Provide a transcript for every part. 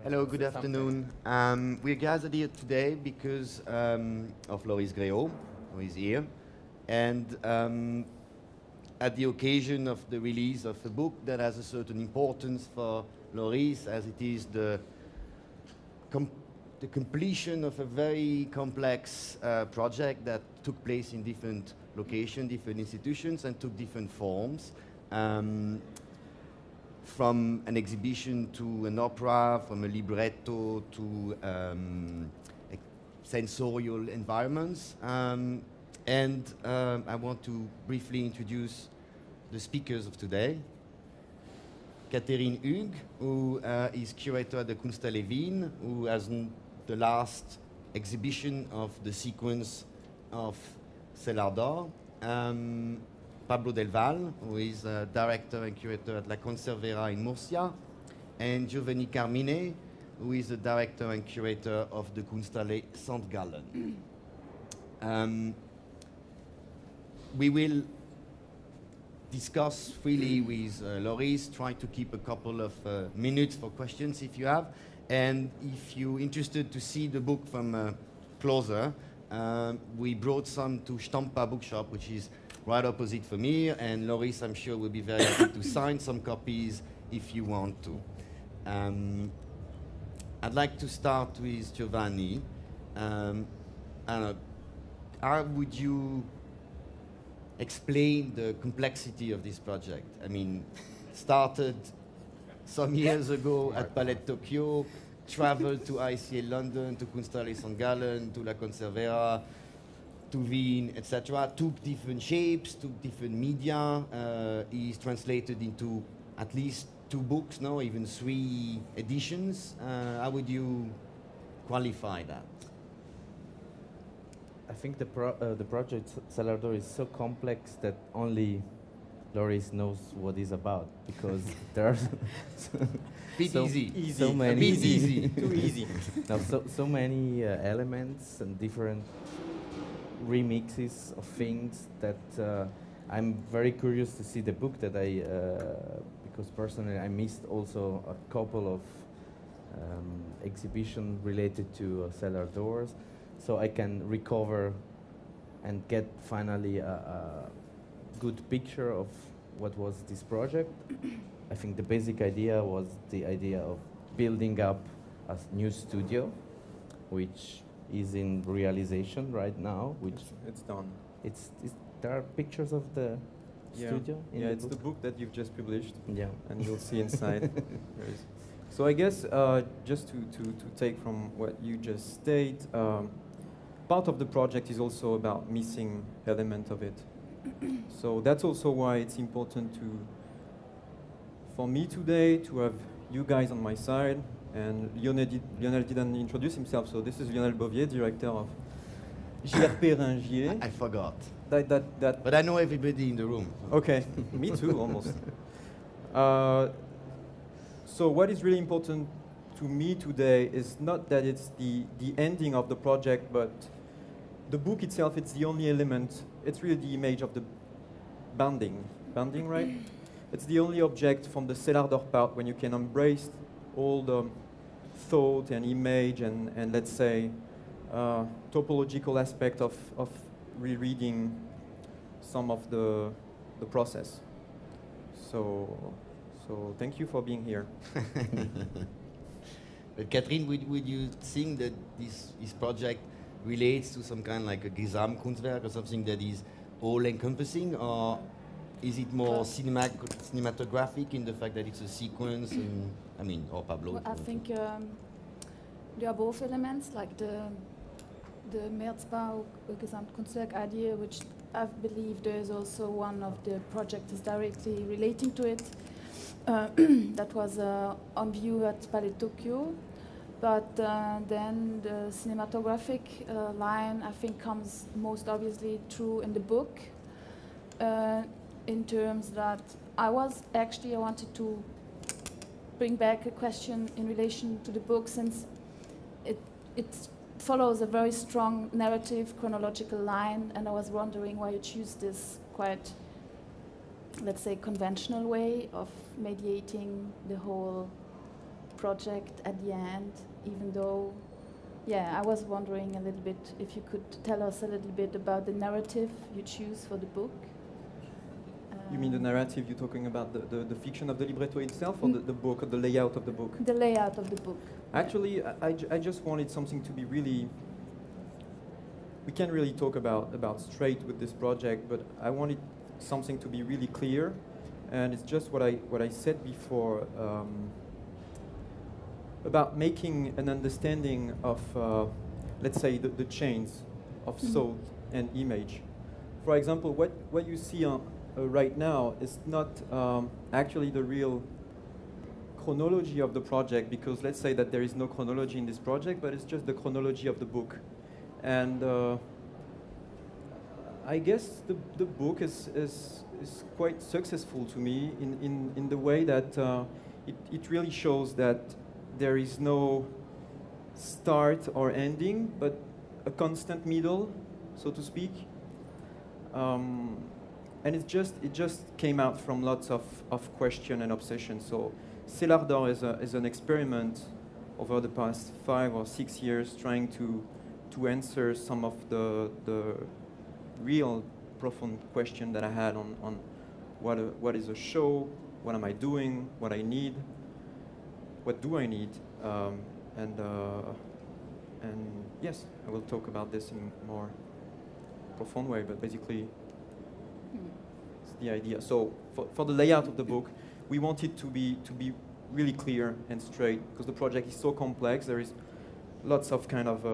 Hello, good afternoon. We're gathered here today because of Gréaud, who is here, and at the occasion of the release of a book that has a certain importance for Loris, as it is the completion of a very complex project that took place in different locations, different institutions, and took different forms. From an exhibition to an opera, from a libretto to sensorial environments. I want to briefly introduce the speakers of today. Cathérine, who is curator at the Kunsthalle Wien, who has the last exhibition of the sequence of Cellar. Pablo del Val, who is director and curator at la Conservera in Murcia, and Giovanni Carmine, who is the director and curator of the Kunsthalle St.Gallen. We will discuss freely with Loris, try to keep a couple of minutes for questions if you have. And if you're interested to see the book from closer, we brought some to Stampa Bookshop, which is right opposite from here, and Loris, I'm sure, will be very happy to sign some copies if you want to. I'd like to start with Giovanni. How would you explain the complexity of this project? I mean, started some years ago at Palais Tokyo, traveled to ICA London, to Kunsthalle St.Gallen, to la Conservera, to Wien, etc. Took different shapes, took different media. Is translated into at least 2 books now, even 3 editions. How would you qualify that? I think the project Cellar is so complex that only Loris knows what it's about, because there are so many too easy. Now, so many elements and different remixes of things that I'm very curious to see the book that because personally I missed also a couple of exhibitions related to cellar doors, so I can recover and get finally a good picture of what was this project. I think the basic idea was the idea of building up a new studio, which is in realization right now. Which it's done. There are pictures of the studio. Yeah, it's the book that you've just published. Yeah, and you'll see inside. So I guess just to take from what you just stated, part of the project is also about missing element of it. So that's also why it's important for me today to have you guys on my side. And Lionel didn't introduce himself, so this is Lionel Bovier, director of JRP Ringier. I forgot. That but I know everybody in the room. Okay, me too, almost. So what is really important to me today is not that it's the ending of the project, but the book itself, it's the only element. It's really the image of the banding, right? It's the only object from the cellar door part when you can embrace all the thought and image and let's say topological aspect of rereading some of the process. So thank you for being here. But Cathérine, would you think that this project relates to some kind of like a Gesamtkunstwerk or something that is all-encompassing, or is it more cinematographic in the fact that it's a sequence? And, I mean, or Pablo? Well, I think there are both elements, like the Märzbau Gesamtkunstwerk idea, which I believe there is also one of the projects directly relating to it. That was on view at Palais Tokyo. But then the cinematographic line, I think, comes most obviously through in the book, in terms that I wanted to bring back a question in relation to the book, since it follows a very strong narrative chronological line, and I was wondering why you choose this quite, let's say, conventional way of mediating the whole project at the end, even though, yeah, I was wondering a little bit if you could tell us a little bit about the narrative you choose for the book. You mean the narrative? You're talking about the fiction of the libretto itself, or the book, or the layout of the book? The layout of the book. Actually, I just wanted something to be really. We can't really talk about straight with this project, but I wanted something to be really clear, and it's just what I said before about making an understanding of, let's say, the chains of thought and image. For example, what you see on right now is not actually the real chronology of the project, because let's say that there is no chronology in this project, but it's just the chronology of the book. And I guess the book is quite successful to me in the way that it really shows that there is no start or ending, but a constant middle, so to speak. And it just came out from lots of question and obsession. So Cellar is an experiment over the past 5 or 6 years, trying to answer some of the real profound question that I had on what is a show, what am I doing, what I need, what do I need, and yes, I will talk about this in a more profound way, but basically it's the idea. So for the layout of the book, we want it to be really clear and straight, because the project is so complex. There is lots of kind of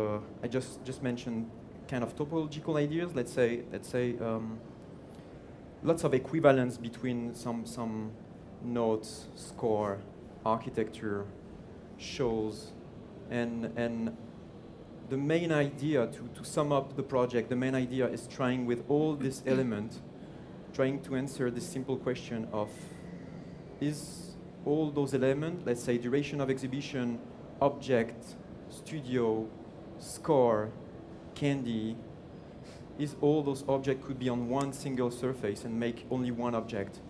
I just mentioned kind of topological ideas. Let's say lots of equivalence between some notes, score, architecture, shows, and the main idea, to sum up the project, the main idea is trying with all this element, trying to answer this simple question of, is all those elements, let's say duration of exhibition, object, studio, score, candy, is all those objects could be on one single surface and make only one object.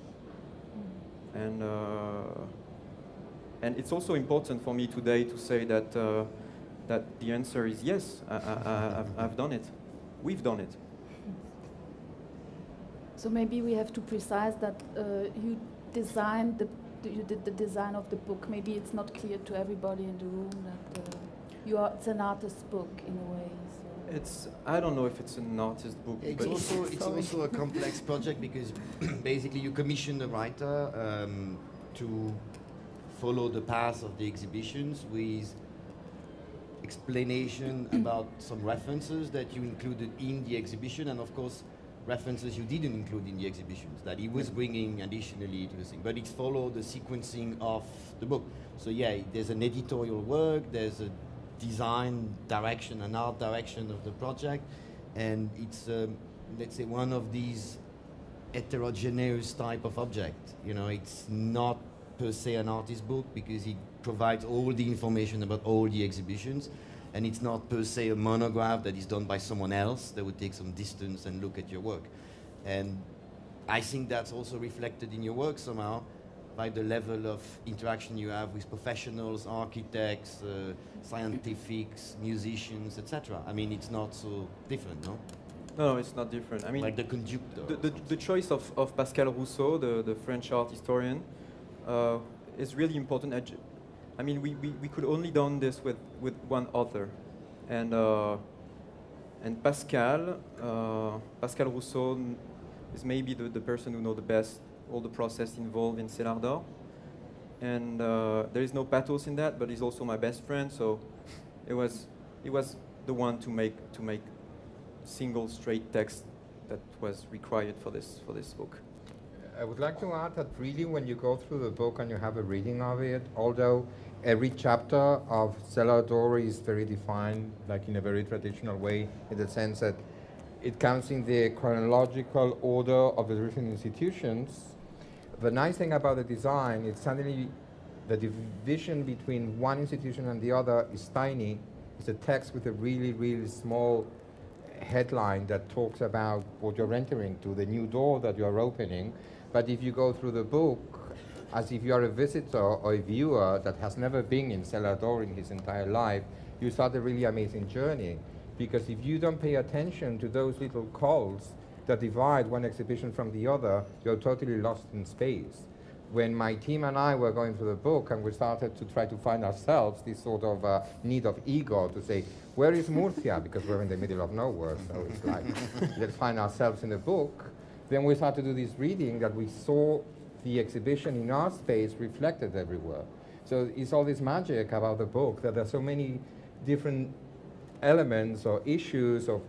And it's also important for me today to say that that the answer is yes. I've done it. We've done it. So maybe we have to precise that you designed you did the design of the book. Maybe it's not clear to everybody in the room that it's an artist's book in a way. So. I don't know if it's an artist book. It's also a complex project, because basically you commission a writer to follow the path of the exhibitions with explanation about some references that you included in the exhibition, and of course references you didn't include in the exhibitions that he was bringing additionally to the thing. But it's followed the sequencing of the book. So yeah, there's an editorial work, there's a design direction, an art direction of the project, and it's let's say one of these heterogeneous type of object. You know, it's not per se an artist book, because it provides all the information about all the exhibitions, and it's not per se a monograph that is done by someone else that would take some distance and look at your work. And I think that's also reflected in your work somehow, by the level of interaction you have with professionals, architects, scientifics, musicians, etc. I mean, it's not so different, no? No, it's not different. I mean, like the conductor. The choice of Pascal Rousseau, the French art historian, is really important. I mean, we could only done this with one author, and Pascal Rousseau is maybe the person who knows the best all the process involved in Cellar, and there is no pathos in that, but he's also my best friend, so it was the one to make single straight text that was required for this book. I would like to add that really when you go through the book and you have a reading of it, although every chapter of Cellar is very defined, like in a very traditional way, in the sense that it comes in the chronological order of the different institutions. The nice thing about the design is suddenly the division between one institution and the other is tiny. It's a text with a really, really small headline that talks about what you're entering to, the new door that you're opening. But if you go through the book, as if you are a visitor or a viewer that has never been in Cellar Door in his entire life, you start a really amazing journey. Because if you don't pay attention to those little calls that divide one exhibition from the other, you're totally lost in space. When my team and I were going through the book and we started to try to find ourselves, this sort of need of ego to say, where is Murcia? Because we're in the middle of nowhere, so it's like, let's find ourselves in the book. Then we started to do this reading that we saw the exhibition in our space reflected everywhere. So it's all this magic about the book, that there's so many different elements or issues or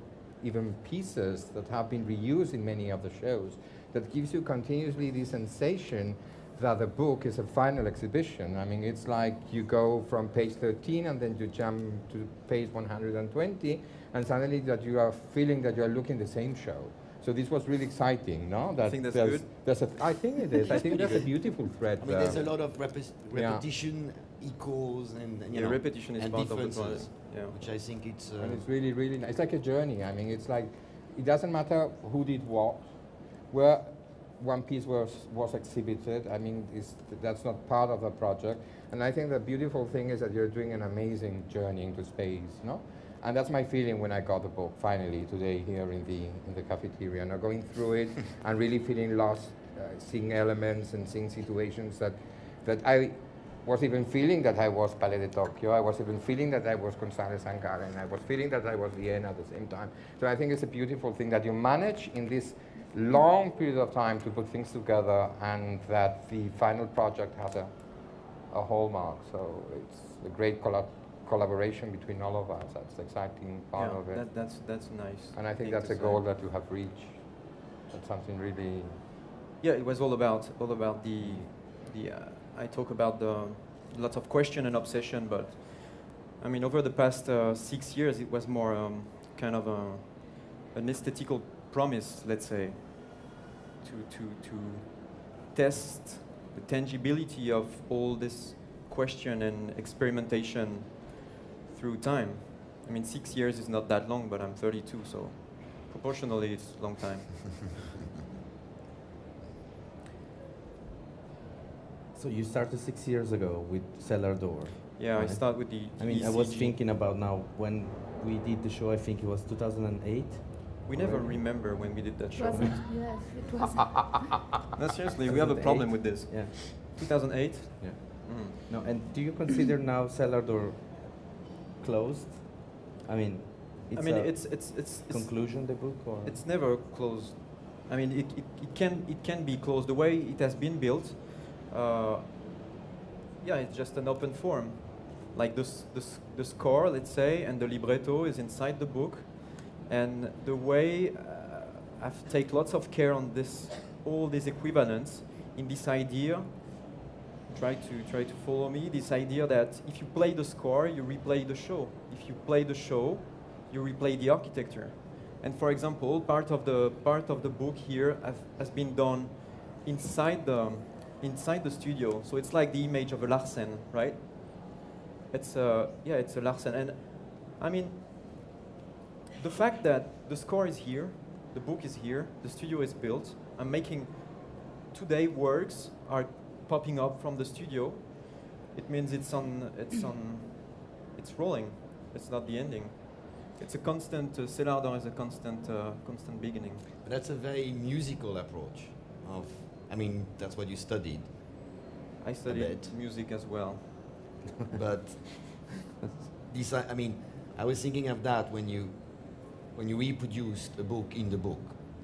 even pieces that have been reused in many of the shows that gives you continuously the sensation that the book is a final exhibition. I mean, it's like you go from page 13 and then you jump to page 120 and suddenly that you are feeling that you are looking the same show. So this was really exciting, no? That I think that's good. I think it is. I think that's a beautiful thread. I mean, there's a lot of repetition, echoes, and you know, repetition is and part of the differences, process. Yeah. which I think it's. And it's really, really nice. It's like a journey. I mean, it's like, it doesn't matter who did what, where one piece was exhibited. I mean, that's not part of the project. And I think the beautiful thing is that you're doing an amazing journey into space, no? And that's my feeling when I got the book finally today here in the cafeteria. And I'm going through it and really feeling lost, seeing elements and seeing situations that I was even feeling that I was Palais de Tokyo. I was even feeling that I was Kunsthalle St.Gallen. I was feeling that I was Vienna at the same time. So I think it's a beautiful thing that you manage in this long period of time to put things together, and that the final project has a hallmark. So it's a great collaboration between all of us. That's the exciting part of it. That's nice. And I think that's a goal that you have reached. That's something really. Yeah, it was all about the I talk about the lots of question and obsession, but I mean over the past 6 years it was more kind of an aesthetical promise, let's say, to test the tangibility of all this question and experimentation through time. I mean, 6 years is not that long, but I'm 32, so proportionally it's a long time. So you started 6 years ago with Cellar Door. Yeah, right? I start with the I mean, I was ECG. thinking about now when we did the show. I think it was 2008. We never remember when we did that It show. wasn't, yes, it was. No, seriously, we have a problem 2008? with this. Yeah. 2008? Yeah. Mm. No, and do you consider now Cellar Door closed? I mean, it's conclusion the book, or it's never closed. I mean, it can be closed. The way it has been built, yeah, it's just an open form. Like the score, let's say, and the libretto is inside the book. And the way I've taken lots of care on this, all these equivalents in this idea. Try to follow me. This idea that if you play the score, you replay the show. If you play the show, you replay the architecture. And for example, part of the book here has been done inside the studio. So it's like the image of a Larsen, right? It's a Larsen, and I mean. The fact that the score is here, the book is here, the studio is built. I'm making today works are popping up from the studio. It means it's rolling. It's not the ending. It's a constant. Cellar Door is a constant beginning. But that's a very musical approach. I mean, that's what you studied. I studied music as well. But I mean, I was thinking of that when you reproduced a book in the book.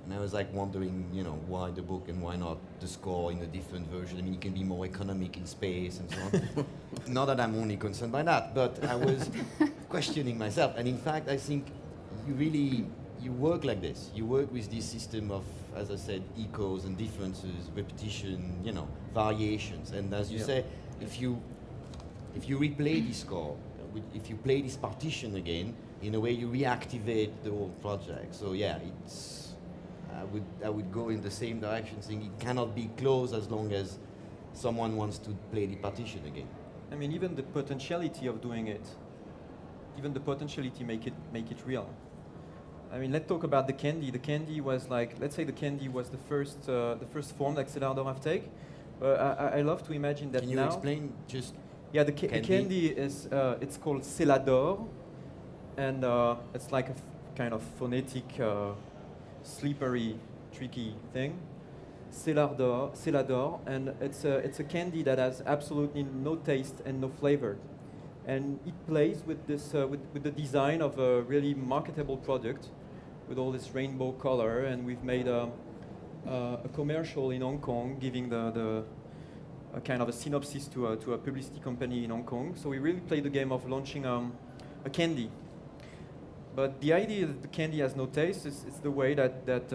And I was like wondering, you know, why the book and why not the score in a different version? I mean, it can be more economic in space and so on. Not that I'm only concerned by that, but I was questioning myself. And in fact, I think you work like this. You work with this system of, as I said, echoes and differences, repetition, you know, variations. And as you say, if you replay this score, if you play this partition again, in a way you reactivate the whole project. So yeah, I would go in the same direction, saying it cannot be closed as long as someone wants to play the partition again. I mean, even the potentiality of doing it, even the potentiality make it real. I mean, let's talk about the candy. The candy was like, let's say the candy was the first form that Cellar Door have taken. I love to imagine that Can you now. explain just? Yeah, the candy is it's called Cellar, and it's like a kind of phonetic, slippery, tricky thing. Cellar, and it's a candy that has absolutely no taste and no flavor, and it plays with this with the design of a really marketable product, with all this rainbow color, and we've made a commercial in Hong Kong, giving a kind of a synopsis to a publicity company in Hong Kong. So we really played the game of launching a candy. But the idea that the candy has no taste is the way that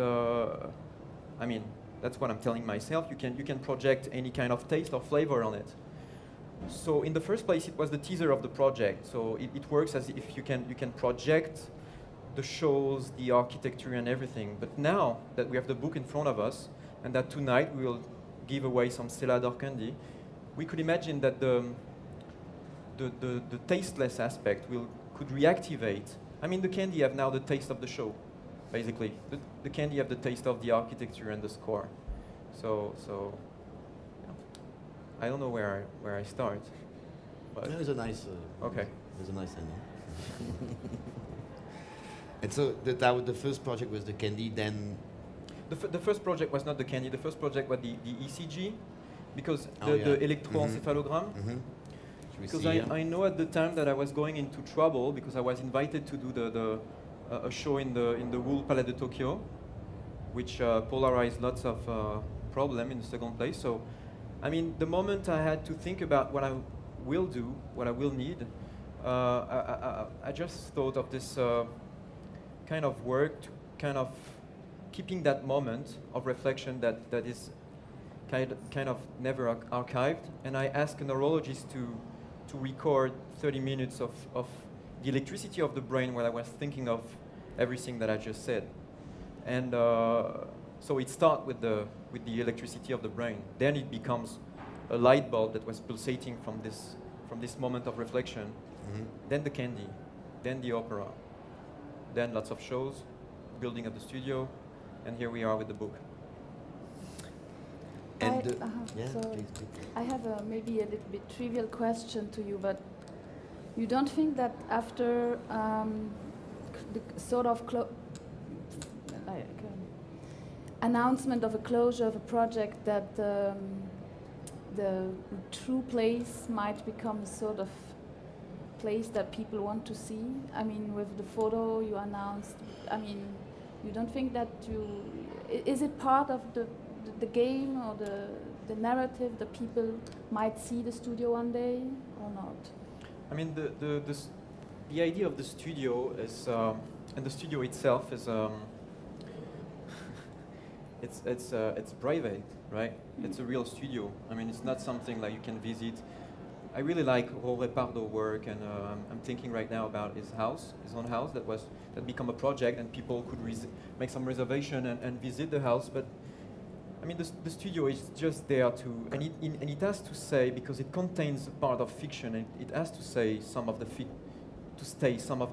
I mean, that's what I'm telling myself. You can project any kind of taste or flavor on it. So in the first place, it was the teaser of the project. So it works as if you can project the shows, the architecture, and everything. But now that we have the book in front of us, and that tonight we will give away some Cellar candy, we could imagine that the tasteless aspect could reactivate. I mean, the candy have now the taste of the show, basically. The candy have the taste of the architecture and the score. So yeah. I don't know where I start. But That was a nice. Okay. It was a nice ending. And so the first project was the candy. Then the first project was not the candy. The first project was the ECG, because Oh, yeah. the electroencephalogram. Mm-hmm. Because I know at the time that I was going into trouble, because I was invited to do a show in the Wool Palais de Tokyo, which polarized lots of problem in the second place. So, I mean, the moment I had to think about what I will do, what I will need, I just thought of this kind of work, to kind of keeping that moment of reflection that is kind of never archived. And I asked a neurologist to record 30 minutes of the electricity of the brain while I was thinking of everything that I just said. And so it starts with the electricity of the brain. Then it becomes a light bulb that was pulsating from this moment of reflection. Mm-hmm. Then the candy, then the opera, then lots of shows, building up the studio, and here we are with the book. And sorry. please. I have maybe a little bit trivial question to you, but you don't think that after the sort of announcement of a closure of a project, that the true place might become a sort of place that people want to see? I mean, with the photo you announced, I mean, you don't think that is it part of the game or the narrative that people might see the studio one day or not? I mean, the idea of the studio is, and the studio itself is, it's private, right? It's a real studio. I mean, it's not something like you can visit. I really like Jorge Pardo's work, and I'm thinking right now about his house, his own house that become a project, and people could make some reservation and visit the house. But I mean, the studio is just there and it has to say, because it contains a part of fiction, and it has to say some of the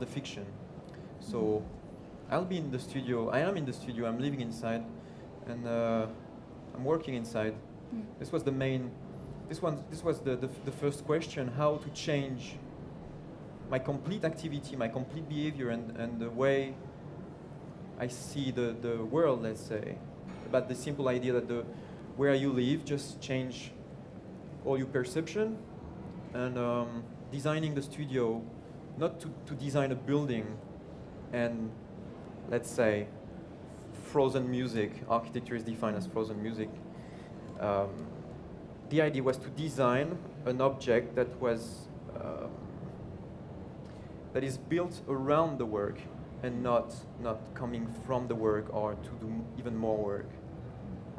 fiction. So I'll be in the studio. I am in the studio. I'm living inside, and I'm working inside. This was the main. This was the first question: how to change my complete activity, my complete behavior, and the way I see the world. Let's say, about the simple idea that where you live just change all your perception, and designing the studio, not to design a building, and let's say frozen music. Architecture is defined as frozen music. The idea was to design an object that was that is built around the work and not coming from the work or to do even more work.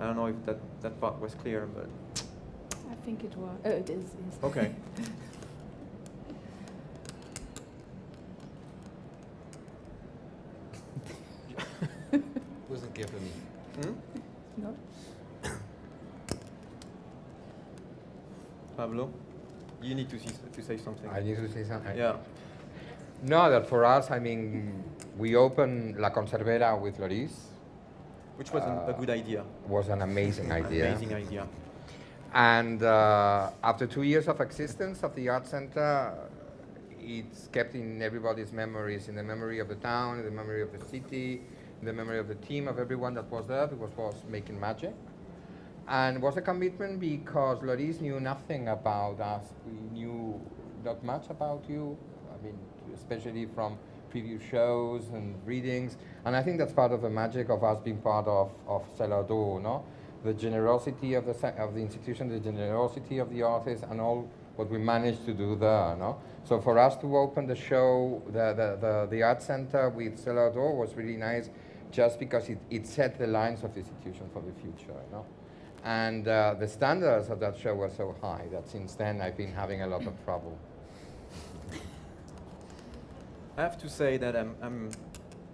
I don't know if that part was clear, but I think it was. Oh, it is. Yes. Okay. Wasn't clear for me. No. Pablo, you need to say something. I need to say something. Yeah. No, that for us, I mean, we opened La Conservera with Loris. Which was a good idea. Was an amazing idea. Amazing idea. And after 2 years of existence of the art center, it's kept in everybody's memories, in the memory of the town, in the memory of the city, in the memory of the team, of everyone that was there, because it was making magic. And it was a commitment because Loris knew nothing about us. We knew not much about you, I mean, especially from previous shows and readings. And I think that's part of the magic of us being part of Cellar, no? The generosity of the institution, the generosity of the artists, and all what we managed to do there, no? So for us to open the show, the art center with Cellar was really nice, just because it set the lines of the institution for the future, no? And the standards of that show were so high that since then I've been having a lot of trouble. I have to say that I'm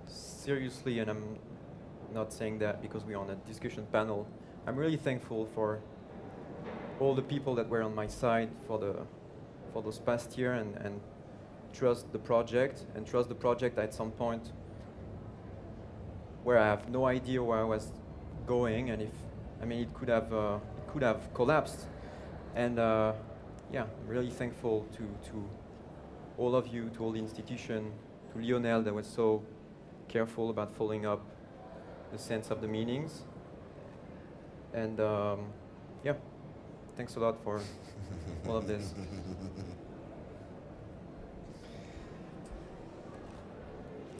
seriously, and I'm not saying that because we're on a discussion panel, I'm really thankful for all the people that were on my side for those past year, and trust the project, at some point where I have no idea where I was going, and it could have collapsed. And yeah, I'm really thankful to all of you, to all the institution, to Lionel that was so careful about following up the sense of the meanings. And yeah, thanks a lot for all of this.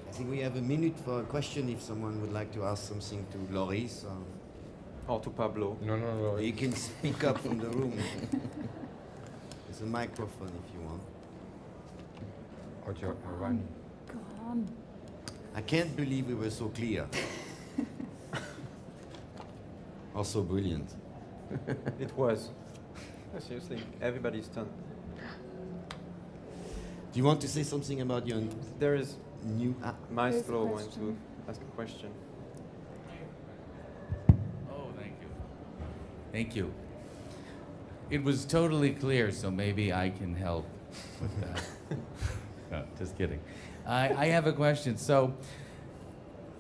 I think we have a minute for a question if someone would like to ask something to Loris. Or to Pablo. No. You can speak up from the room. There's a microphone if you want. Or Giovanni. Go on. I can't believe we were so clear. Also brilliant. It was. Seriously, everybody's done. Do you want to say something about your There is new Maestro There's a wants to question. ask a question. Oh, thank you. Thank you. It was totally clear, so maybe I can help with that. No, just kidding. I have a question. So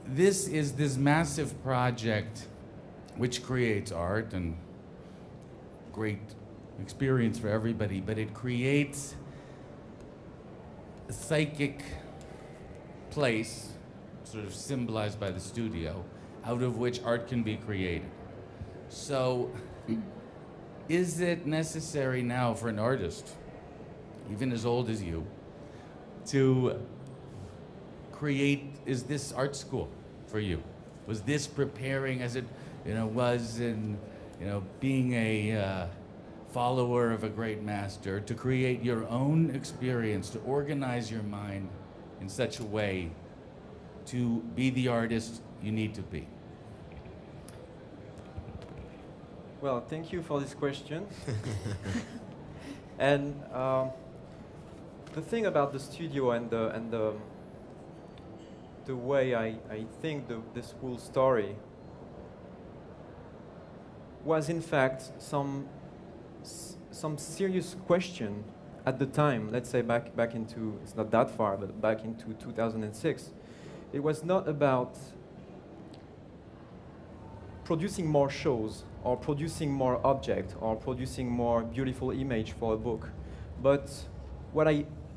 this is this massive project which creates art and great experience for everybody, but it creates a psychic place, sort of symbolized by the studio, out of which art can be created. So, is it necessary now for an artist, even as old as you, to create, is this art school for you? Was this preparing as it was in, being a follower of a great master, to create your own experience, to organize your mind in such a way to be the artist you need to be? Well, thank you for this question. And the thing about the studio and the way I think this whole story was in fact some serious question at the time. Let's say back into, it's not that far, but back into 2006. It was not about producing more shows or producing more objects or producing more beautiful image for a book, but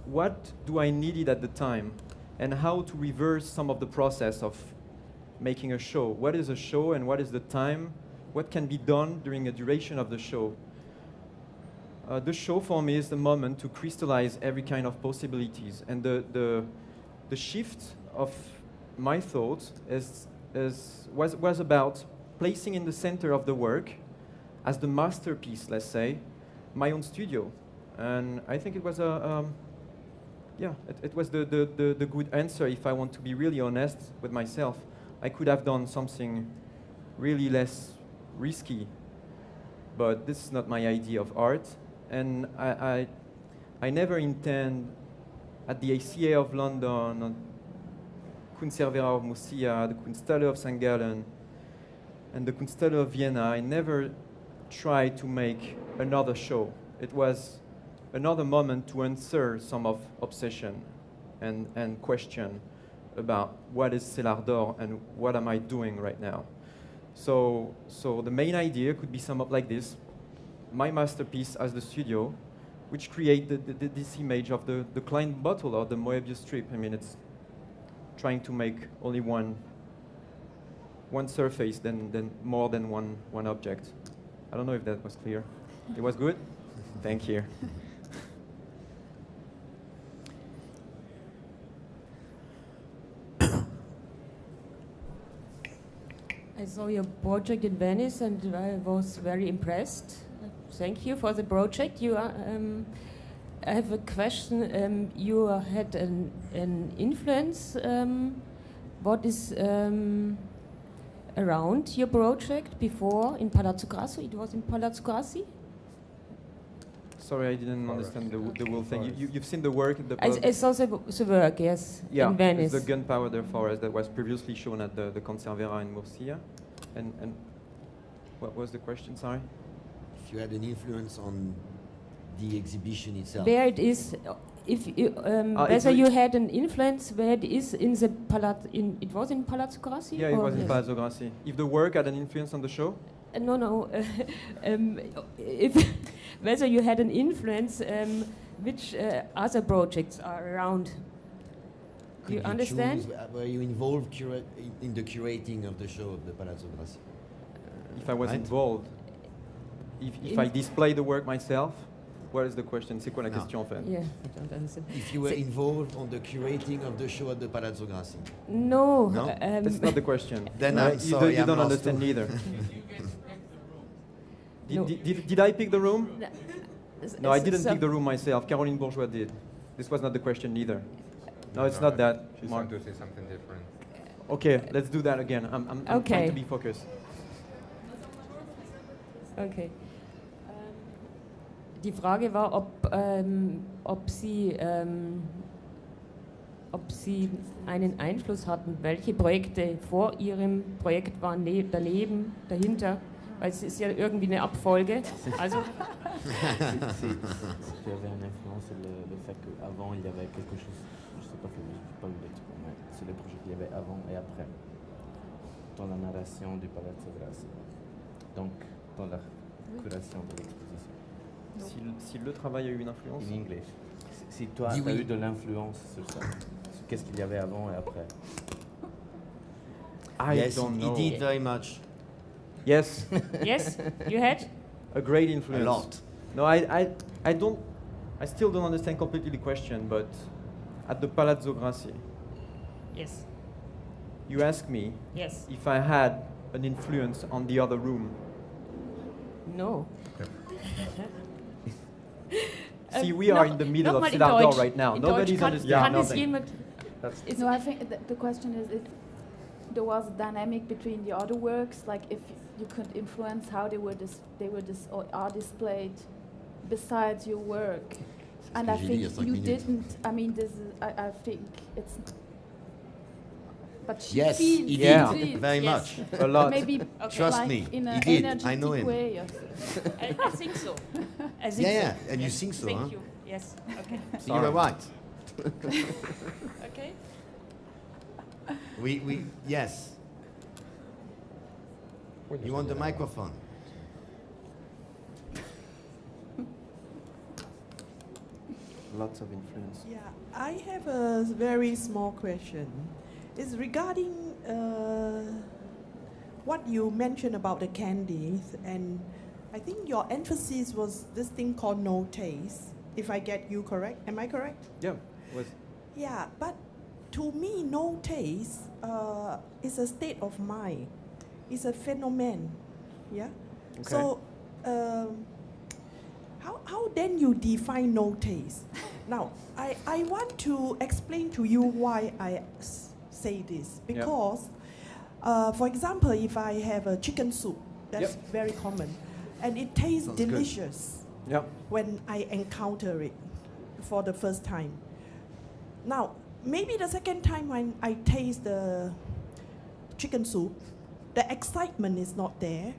what do I needed at the time, and how to reverse some of the process of making a show. What is a show and what is the time? What can be done during a duration of the show? The show for me is the moment to crystallize every kind of possibilities, and the shift of my thoughts was about placing in the center of the work, as the masterpiece, let's say, my own studio. And I think it was it was the good answer. If I want to be really honest with myself, I could have done something really less risky, but this is not my idea of art. And I never intend, at the ACA of London, Conservera of Murcia, the Kunsthalle of St.Gallen, and the Kunsthalle of Vienna, I never tried to make another show. It was another moment to answer some of obsession and question about what is Cellar and what am I doing right now. So the main idea could be summed up like this. my masterpiece as the studio, which created this image of the Klein bottle or the Moebius strip. I mean, it's trying to make only one surface than more than one object. I don't know if that was clear. It was good? Thank you. I saw your project in Venice and I was very impressed. Thank you for the project. I have a question. You had an influence. What is around your project before in Palazzo Grasso? It was in Palazzo Grassi? Sorry, I didn't understand the whole thing. You've seen the work? I saw the work, yes, in Venice. Yeah, the gunpowder forest that was previously shown at the Conservera in Murcia. And what was the question, sorry? If you had an influence on the exhibition itself. Where it is, if you, whether you had an influence where it is in the Palazzo, it was in Palazzo Grassi? Yeah, it was in Palazzo Grassi. If the work had an influence on the show? No. If whether you had an influence, which other projects are around? Do you understand? Were you involved in the curating of the show of the Palazzo Grassi? If I was involved, if I display the work myself, what is the question? C'est quoi la question en fait? Yeah, I don't understand. If you were involved on the curating of the show at the Palazzo Grassi? No. No? That's not the question. Then I'm sorry, you don't understand neither. Did I pick the room? No, I didn't pick the room myself. Caroline Bourgeois did. This was not the question neither. No, it's not that. She's trying to say something different. Okay, let's do that again. I'm trying to be focused. Okay. Die Frage war, ob Sie einen Einfluss hatten, welche Projekte vor Ihrem Projekt waren daneben, dahinter, weil es ist ja irgendwie eine Abfolge. Also Si tu avais une influence, le fait qu'avant il y avait quelque chose, je ne sais pas, je n'ai pas eu l'expo, mais c'est le projet qu'il y avait avant et après, dans la narration du Palazzo Grassi, donc dans la curation de l'exposition. Si le travail a eu une influence? In English. Si toi, tu as eu de l'influence sur ça, qu'est-ce qu'il y avait avant et après? Yes, he did very much. Yes. Yes, you had? A great influence. A lot. No, I still don't understand completely the question, but at the Palazzo Grassi, Yes. you asked me Yes. if I had an influence on the other room. No. See, we are in the middle of Cellar right now. Nobody's understanding nothing. No, I think the question is if there was a dynamic between the other works, like if you could influence how they were or are displayed besides your work. And I think you didn't. I mean, this is. I think it's. But she feels. Yes, he did very much. A lot. Maybe Trust like me, in he an did. energetic I know him. way. I think so. I think Yeah, so. and you think so, Thank huh? you. Yes. Okay. So you were right. Okay. Yes. You want the microphone? Lots of influence. Yeah, I have a very small question. It's regarding what you mentioned about the candies, and I think your emphasis was this thing called no taste, if I get you correct. Am I correct? Yeah. Yeah, but to me, no taste is a state of mind. It's a phenomenon. Yeah. Okay. So, how then you define no taste? Now, I want to explain to you why I say this. Because, for example, if I have a chicken soup, that's very common, and it tastes delicious when I encounter it for the first time. Now, maybe the second time when I taste the chicken soup, the excitement is not there,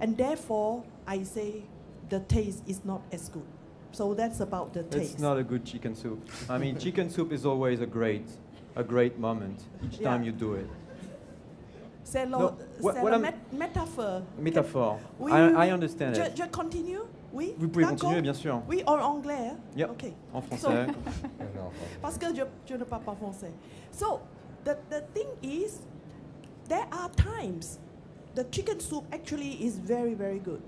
and therefore I say the taste is not as good. So that's about the taste. It's not a good chicken soup. I mean, chicken soup is always a great moment each time you do it. Cellar métaphore. Métaphore. We- I understand it. Je continue? Oui? Vous pouvez D'accord? continuer, bien sûr. Oui, en anglais? Hein? Yep. OK. En français. Parce que je ne parle pas français. So, the thing is, there are times the chicken soup actually is very, very good.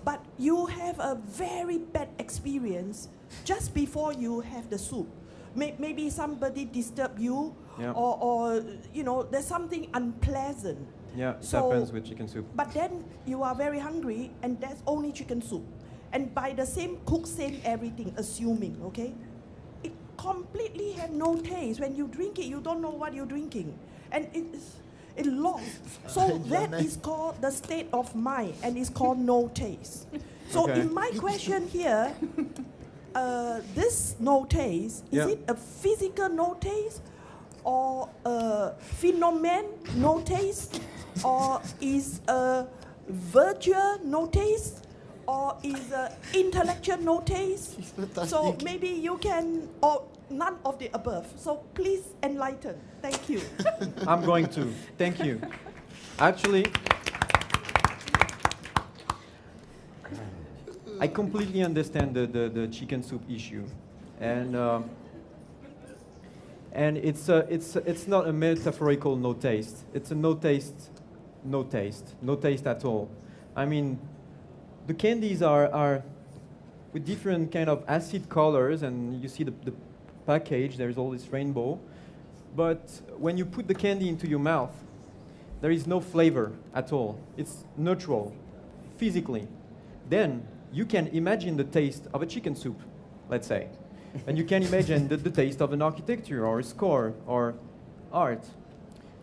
But you have a very bad experience just before you have the soup. Maybe somebody disturb you, Yeah. or you know, there's something unpleasant. Yeah, it So- happens with chicken soup. But then you are very hungry, and there's only chicken soup. And by the same cook, same everything, assuming, okay? It completely have no taste. When you drink it, you don't know what you're drinking. And it lost. So that is called the state of mind, and it's called no taste. So Okay. in my question here, this no taste, is Yeah. it a physical no taste, or a phenomenon no taste, or is a virtual no taste, or is a intellectual no taste? So maybe you can, or none of the above. So please enlighten. Thank you. I'm going to. Thank you. Actually, I completely understand the chicken soup issue, and it's not a metaphorical no taste. It's a no taste at all. I mean, the candies are with different kind of acid colors, and you see the package. There's all this rainbow, but when you put the candy into your mouth, there is no flavor at all. It's neutral, physically. Then you can imagine the taste of a chicken soup, let's say. And you can imagine the taste of an architecture or a score or art.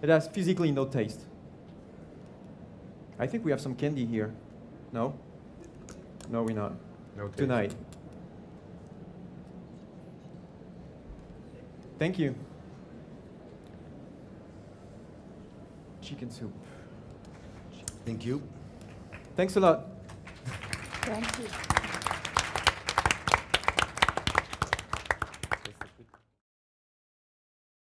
It has physically no taste. I think we have some candy here. No? No, we're not. No taste. Tonight. Thank you. Chicken soup. Thank you. Thanks a lot. Thank you.